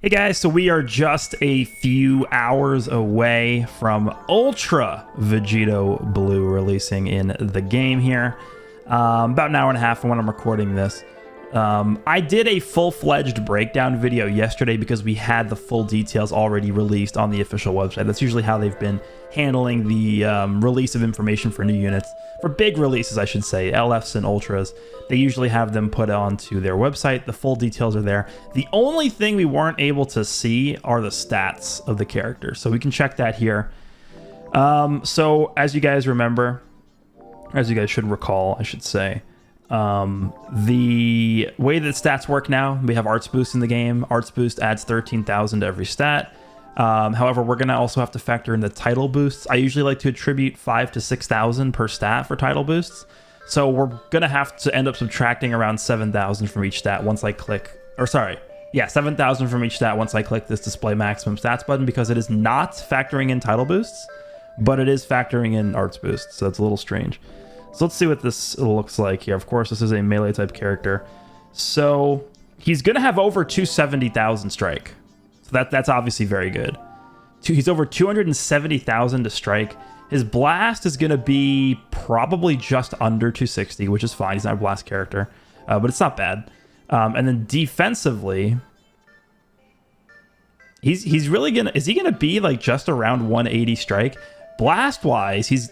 Hey guys, so we are just a few hours away from Ultra Vegito Blue releasing in the game here. About an hour and a half from when I'm recording this. I did a full-fledged breakdown video yesterday because we had the full details already released on the official website. That's usually how they've been handling the release of information for new units. For big releases, I should say, LFs and Ultras, they usually have them put onto their website. The full details are there. The only thing we weren't able to see are the stats of the character. So we can check that here. So as you guys remember, as you guys should recall, I should say, the way that stats work now, we have Arts Boost in the game. Arts Boost adds 13,000 to every stat. However, we're going to also have to factor in the title boosts. I usually like to attribute 5,000 to 6,000 per stat for title boosts. So we're going to have to end up subtracting around 7,000 from each stat once I click, or sorry, yeah, 7,000 from each stat once I click this display maximum stats button, because it is not factoring in title boosts, but it is factoring in arts boosts. So it's a little strange. So let's see what this looks like here. Of course, this is a melee type character. So he's going to have over 270,000 strike. So that's obviously very good. He's over 270,000 to strike. His blast is going to be probably just under 260, which is fine. He's not a blast character, but it's not bad. And then defensively, he's really gonna, is he gonna be like just around 180 strike? Blast wise, he's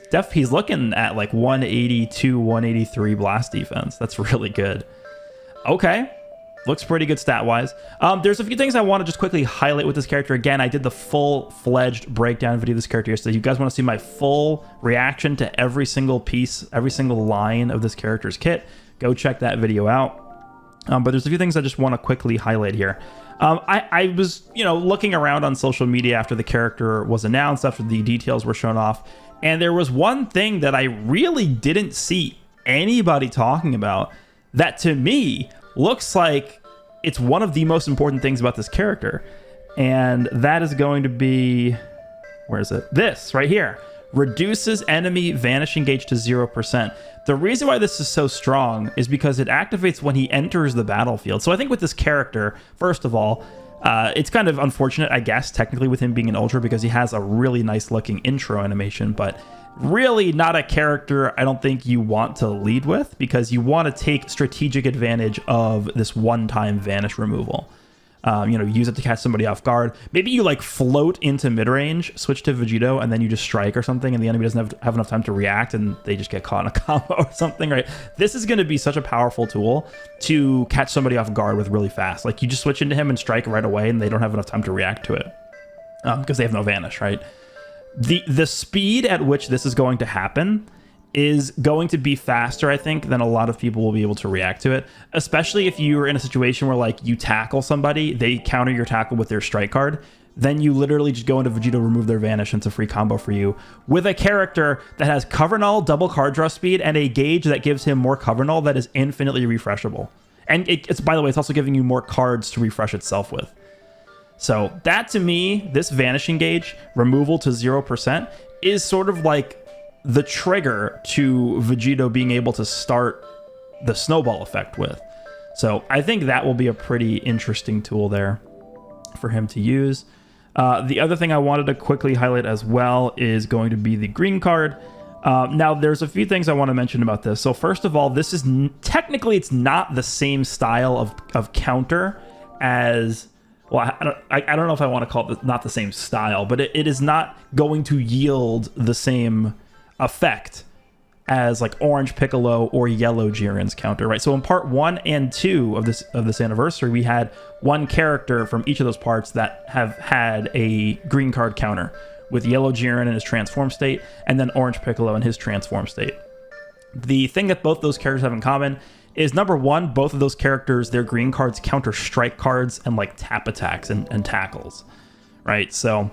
looking at like 182, 183 blast defense. That's really good. Okay. Looks pretty good stat-wise. There's a few things I want to just quickly highlight with this character. Again, I did the full-fledged breakdown video of this character yesterday. You guys want to see my full reaction to every single piece, every single line of this character's kit, go check that video out. But there's a few things I just want to quickly highlight here. I was, looking around on social media after the character was announced, after the details were shown off, and there was one thing that I really didn't see anybody talking about that, to me, looks like it's one of the most important things about this character. And that is going to be, where is it? This right here. Reduces enemy vanishing gauge to 0%. The reason why this is so strong is because it activates when he enters the battlefield. So I think with this character, first of all, it's kind of unfortunate, I guess, technically with him being an Ultra, because he has a really nice looking intro animation, but really not a character I don't think you want to lead with, because you want to take strategic advantage of this one-time vanish removal. Use it to catch somebody off guard. Maybe you like float into mid-range, switch to Vegito, and then you just strike or something, and the enemy doesn't have enough time to react, and they just get caught in a combo or something, right? This is going to be such a powerful tool to catch somebody off guard with really fast. Like, you just switch into him and strike right away, and they don't have enough time to react to it, because they have no vanish, right? The speed at which this is going to happen is going to be faster, I think, than a lot of people will be able to react to it, especially if you're in a situation where, like, you tackle somebody, they counter your tackle with their strike card, then you literally just go into Vegito, remove their vanish, and it's a free combo for you with a character that has cover null, double card draw speed, and a gauge that gives him more cover null that is infinitely refreshable. And it's, by the way, it's also giving you more cards to refresh itself with. So that, to me, this vanishing gauge removal to 0% is sort of like the trigger to Vegito being able to start the snowball effect with. So I think that will be a pretty interesting tool there for him to use. The other thing I wanted to quickly highlight as well is going to be the green card. Now, there's a few things I want to mention about this. So first of all, this is technically, it's not the same style of counter as... Well, I don't know if I want to call it not the same style, but it is not going to yield the same effect as like Orange Piccolo or Yellow Jiren's counter, right? So in part 1 and 2 of this anniversary, we had one character from each of those parts that have had a green card counter, with Yellow Jiren in his transform state, and then Orange Piccolo in his transform state. The thing that both those characters have in common is, number one, both of those characters, their green cards counter strike cards and like tap attacks and tackles, right? So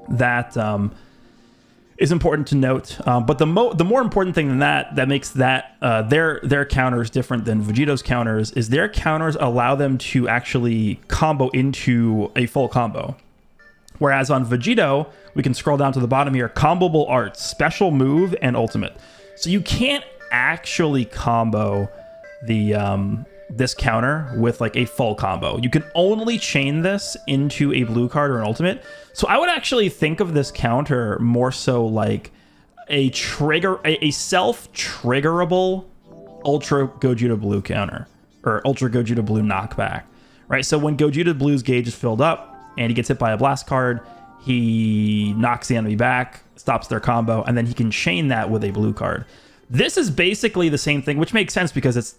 that is important to note. But the more important thing than that makes that their counters different than Vegito's counters is their counters allow them to actually combo into a full combo. Whereas on Vegito, we can scroll down to the bottom here, comboable arts, special move, and ultimate. So you can't actually combo the this counter with like a full combo. You can only chain this into a blue card or an ultimate. So I would actually think of this counter more so like a self-triggerable Ultra Gogeta Blue counter, or Ultra Gogeta Blue knockback, right? So when Gogeta Blue's gauge is filled up and he gets hit by a blast card, he knocks the enemy back, stops their combo, and then he can chain that with a blue card. This is basically the same thing, which makes sense because it's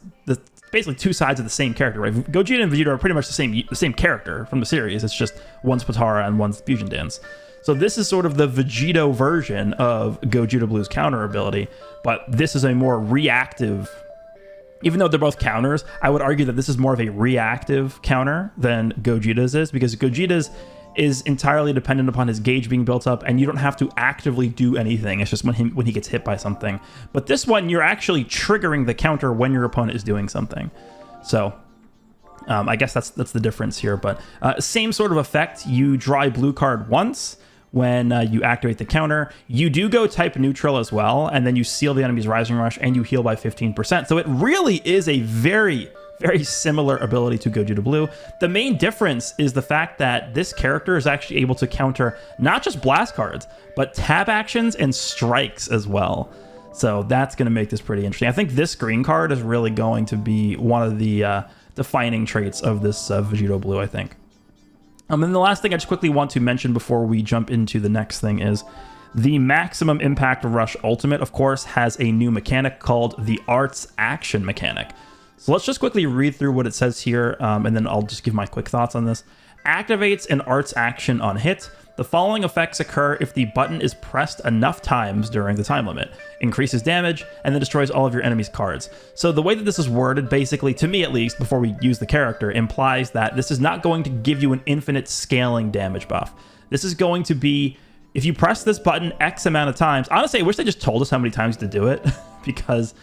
basically two sides of the same character, right? Gogeta and Vegito are pretty much the same character from the series. It's just one's Potara and one's Fusion Dance. So this is sort of the Vegito version of Gogeta Blue's counter ability, but this is a more reactive. Even though they're both counters, I would argue that this is more of a reactive counter than Gogeta's is, because Gogeta's is entirely dependent upon his gauge being built up, and you don't have to actively do anything. It's just when he gets hit by something. But this one, you're actually triggering the counter when your opponent is doing something. So I guess that's the difference here. But same sort of effect. You draw a blue card once when you activate the counter. You do go type neutral as well, and then you seal the enemy's Rising Rush, and you heal by 15%. So it really is a very, very similar ability to Gogeta Blue. The main difference is the fact that this character is actually able to counter not just blast cards, but tap actions and strikes as well. So that's going to make this pretty interesting. I think this green card is really going to be one of the defining traits of this Vegito Blue, I think. And the last thing I just quickly want to mention before we jump into the next thing is the Maximum Impact Rush Ultimate, of course, has a new mechanic called the Arts Action mechanic. So let's just quickly read through what it says here, and then I'll just give my quick thoughts on this. Activates an Arts Action on hit. The following effects occur if the button is pressed enough times during the time limit. Increases damage, and then destroys all of your enemy's cards. So the way that this is worded, basically, to me at least, before we use the character, implies that this is not going to give you an infinite scaling damage buff. This is going to be, if you press this button X amount of times, honestly, I wish they just told us how many times to do it, because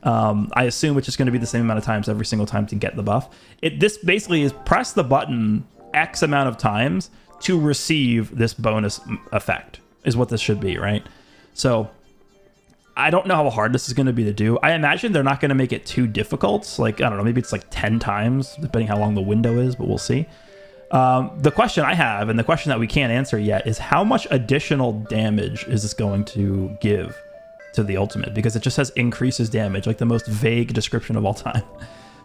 I assume it's just going to be the same amount of times every single time to get the buff. This basically is press the button X amount of times to receive this bonus effect, is what this should be, right? So I don't know how hard this is going to be to do. I imagine they're not going to make it too difficult. Like, I don't know, maybe it's like 10 times, depending how long the window is, but we'll see. The question I have, and the question that we can't answer yet, is how much additional damage is this going to give to the ultimate? Because it just says increases damage, like the most vague description of all time.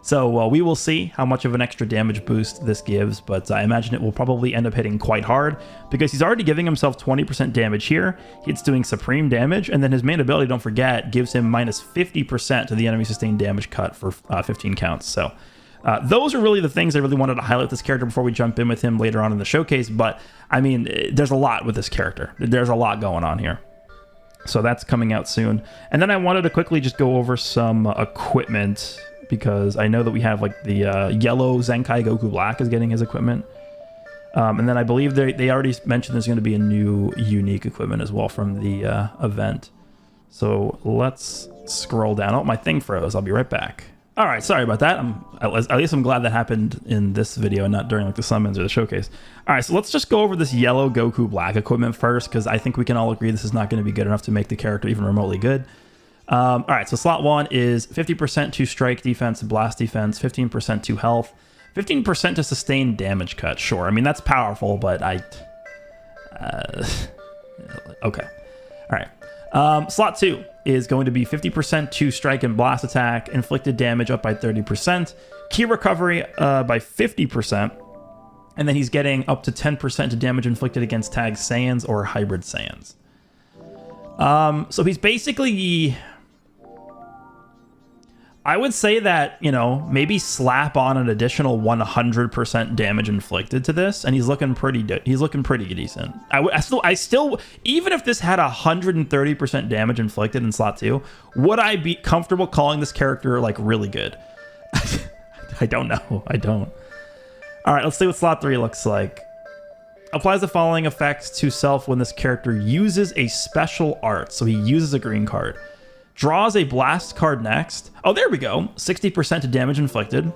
So we will see how much of an extra damage boost this gives, but I imagine it will probably end up hitting quite hard because he's already giving himself 20% damage here. It's doing supreme damage, and then his main ability, don't forget, gives him minus 50% to the enemy sustained damage cut for 15 counts. So those are really the things I really wanted to highlight this character before we jump in with him later on in the showcase. But I mean, there's a lot with this character. There's a lot going on here. So that's coming out soon. And then I wanted to quickly just go over some equipment, because I know that we have like the yellow Zenkai Goku Black is getting his equipment. And then I believe they already mentioned there's going to be a new unique equipment as well from the event. So let's scroll down. Oh, my thing froze. I'll be right back. All right, sorry about that. At least I'm glad that happened in this video and not during like the summons or the showcase. All right, so let's just go over this yellow Goku Black equipment first, because I think we can all agree this is not going to be good enough to make the character even remotely good. All right, so slot 1 is 50% to strike defense, blast defense, 15% to health, 15% to sustain damage cut. Sure, I mean, that's powerful, but okay. All right. Slot 2 is going to be 50% to strike and blast attack, inflicted damage up by 30%, key recovery by 50%, and then he's getting up to 10% to damage inflicted against tagged Saiyans or hybrid Saiyans. So he's basically, I would say that, you know, maybe slap on an additional 100% damage inflicted to this, and he's looking pretty decent. I still, even if this had 130% damage inflicted in slot 2, would I be comfortable calling this character like really good? I don't know. I don't. All right, let's see what slot 3 looks like. Applies the following effects to self when this character uses a special art. So he uses a green card. Draws a blast card next. Oh, there we go. 60% to damage inflicted.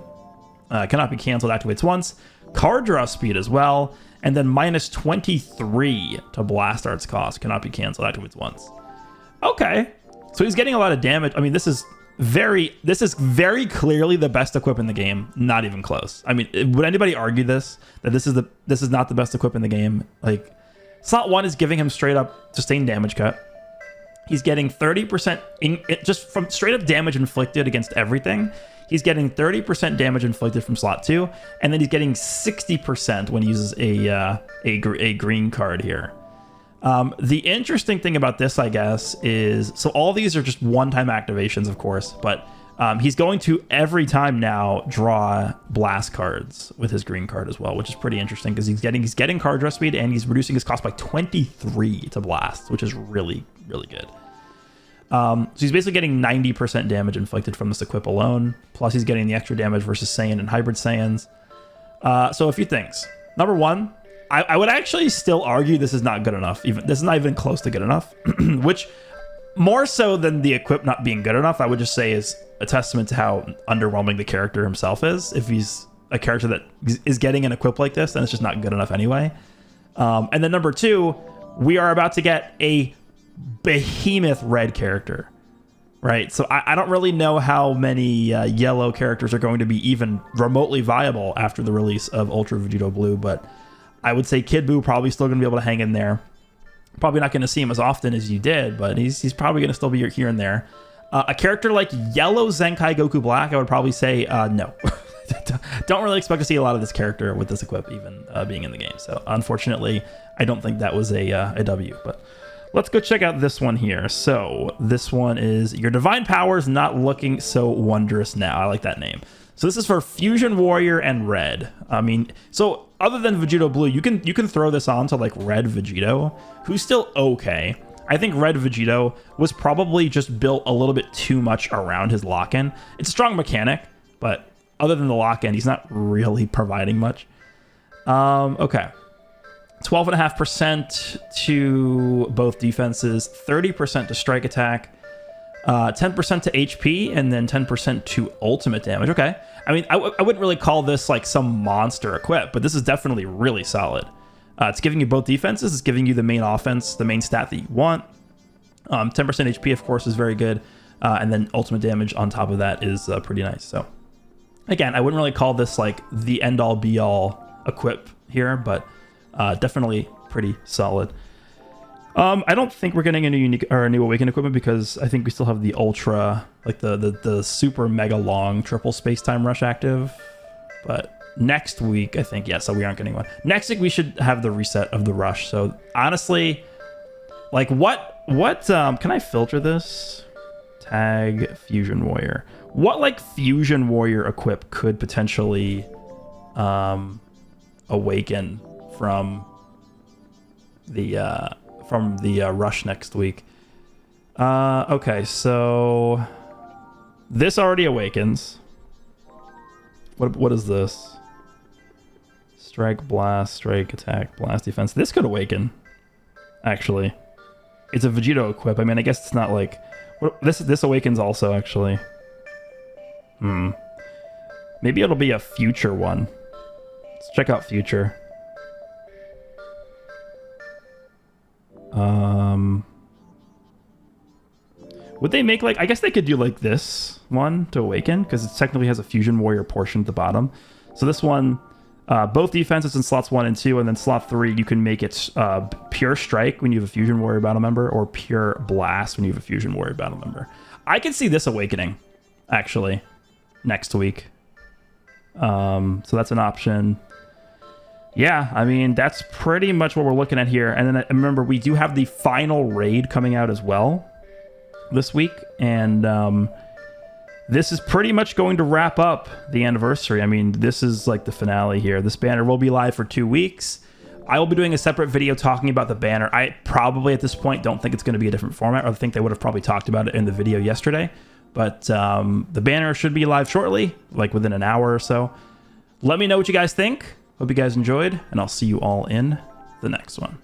Cannot be canceled, activates once. Card draw speed as well. And then minus 23 to blast arts cost. Cannot be canceled, activates once. Okay. So he's getting a lot of damage. I mean, this is This is very clearly the best equip in the game. Not even close. I mean, would anybody argue this? That this is not the best equip in the game? Like, slot 1 is giving him straight up sustained damage cut. He's getting 30% just from straight up damage inflicted against everything. He's getting 30% damage inflicted from slot 2, and then he's getting 60% when he uses a green card here. The interesting thing about this, I guess, is so all these are just one-time activations, of course, but he's going to every time now draw blast cards with his green card as well, which is pretty interesting because he's getting card draw speed and he's reducing his cost by 23 to blast, which is really, really good. So he's basically getting 90% damage inflicted from this equip alone, plus he's getting the extra damage versus Saiyan and Hybrid Saiyans. So a few things. Number one, I would actually still argue this is not good enough. This is not even close to good enough, which more so than the equip not being good enough, I would just say is a testament to how underwhelming the character himself is. If he's a character that is getting an equip like this, then it's just not good enough anyway. And then number two, we are about to get a behemoth red character, right? So I don't really know how many yellow characters are going to be even remotely viable after the release of Ultra Vegito Blue, but I would say Kid Buu probably still going to be able to hang in there. Probably not going to see him as often as you did, but he's probably going to still be here and there. A character like Yellow Zenkai Goku Black, I would probably say no. Don't really expect to see a lot of this character with this equip even being in the game. So unfortunately, I don't think that was a W, but let's go check out this one here. So this one is Your Divine Powers Not Looking So Wondrous Now. I like that name. So this is for Fusion Warrior and Red. I mean, so other than Vegito Blue, you can throw this on to like Red Vegito, who's still okay. I think Red Vegito was probably just built a little bit too much around his lock-in. It's a strong mechanic, but other than the lock-in, he's not really providing much. Okay. 12.5% to both defenses, 30% to strike attack, 10% to HP, and then 10% to ultimate damage. Okay. I mean, I wouldn't really call this like some monster equip, but this is definitely really solid. It's giving you both defenses. It's giving you the main offense, the main stat that you want. 10% HP, of course, is very good. And then ultimate damage on top of that is pretty nice. So again, I wouldn't really call this like the end all be all equip here, but definitely pretty solid. I don't think we're getting a new unique or a new awakened equipment because I think we still have the ultra, like the super mega long triple space time rush active. But next week, I think, yeah, so we aren't getting one. Next week we should have the reset of the rush. So honestly, like what can I filter this? Tag Fusion Warrior. What like Fusion Warrior equip could potentially awaken from the rush next week? Okay, so this already awakens. What is this? Strike, blast, strike, attack, blast, defense. This could awaken, actually. It's a Vegito equip. I mean, I guess it's not like this awakens also, actually. Maybe it'll be a future one. Let's check out future. Would they make like, I guess they could do like this one to awaken because it technically has a Fusion Warrior portion at the bottom. So this one, both defenses in slots 1 and 2, and then slot 3, you can make it pure strike when you have a Fusion Warrior battle member, or pure blast when you have a Fusion Warrior battle member. I could see this awakening actually next week. So that's an option. Yeah, I mean, that's pretty much what we're looking at here. And then remember, we do have the final raid coming out as well this week. And this is pretty much going to wrap up the anniversary. I mean, this is like the finale here. This banner will be live for 2 weeks. I will be doing a separate video talking about the banner. I probably at this point don't think it's going to be a different format, or I think they would have probably talked about it in the video yesterday. But the banner should be live shortly, like within an hour or so. Let me know what you guys think. Hope you guys enjoyed, and I'll see you all in the next one.